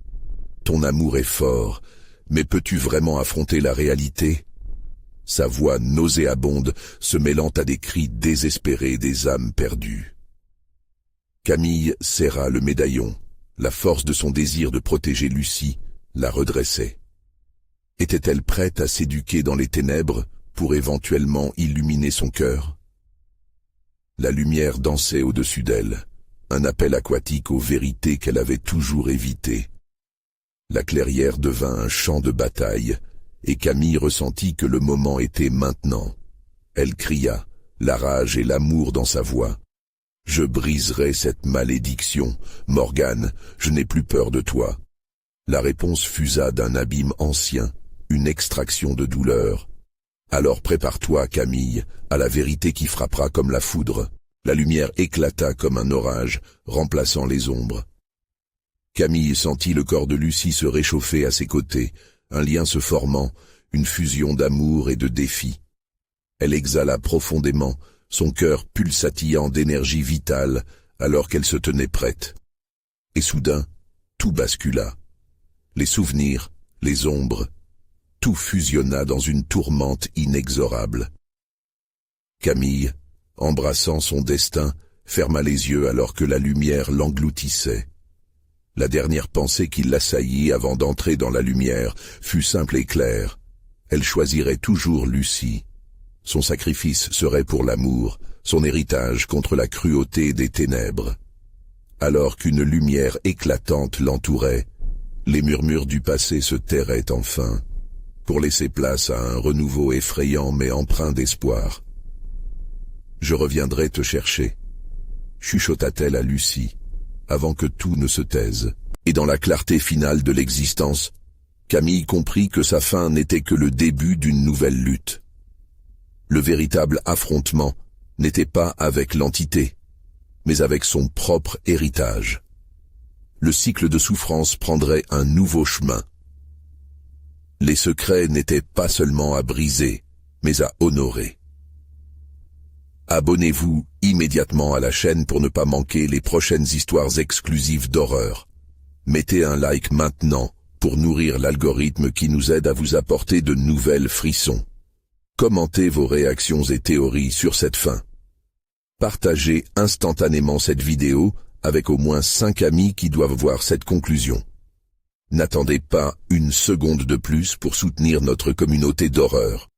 « Ton amour est fort, mais peux-tu vraiment affronter la réalité ?» Sa voix nauséabonde se mêlant à des cris désespérés des âmes perdues. Camille serra le médaillon. La force de son désir de protéger Lucie la redressait. Était-elle prête à s'éduquer dans les ténèbres pour éventuellement illuminer son cœur? La lumière dansait au-dessus d'elle, un appel aquatique aux vérités qu'elle avait toujours évitées. La clairière devint un champ de bataille, et Camille ressentit que le moment était maintenant. Elle cria, la rage et l'amour dans sa voix. « Je briserai cette malédiction, Morgane, je n'ai plus peur de toi. » La réponse fusa d'un abîme ancien, une extraction de douleur. « Alors prépare-toi, Camille, à la vérité qui frappera comme la foudre. » La lumière éclata comme un orage, remplaçant les ombres. Camille sentit le corps de Lucie se réchauffer à ses côtés, un lien se formant, une fusion d'amour et de défi. Elle exhala profondément, son cœur pulsatillant d'énergie vitale, alors qu'elle se tenait prête. Et soudain, tout bascula. Les souvenirs, les ombres, tout fusionna dans une tourmente inexorable. Camille, embrassant son destin, ferma les yeux alors que la lumière l'engloutissait. La dernière pensée qui l'assaillit avant d'entrer dans la lumière fut simple et claire. Elle choisirait toujours Lucie. Son sacrifice serait pour l'amour, son héritage contre la cruauté des ténèbres. Alors qu'une lumière éclatante l'entourait, les murmures du passé se tairaient enfin, pour laisser place à un renouveau effrayant mais empreint d'espoir. « Je reviendrai te chercher », chuchota-t-elle à Lucie, avant que tout ne se taise. Et dans la clarté finale de l'existence, Camille comprit que sa fin n'était que le début d'une nouvelle lutte. Le véritable affrontement n'était pas avec l'entité, mais avec son propre héritage. Le cycle de souffrance prendrait un nouveau chemin. Les secrets n'étaient pas seulement à briser, mais à honorer. Abonnez-vous immédiatement à la chaîne pour ne pas manquer les prochaines histoires exclusives d'horreur. Mettez un like maintenant pour nourrir l'algorithme qui nous aide à vous apporter de nouvelles frissons. Commentez vos réactions et théories sur cette fin. Partagez instantanément cette vidéo avec au moins 5 amis qui doivent voir cette conclusion. N'attendez pas une seconde de plus pour soutenir notre communauté d'horreur.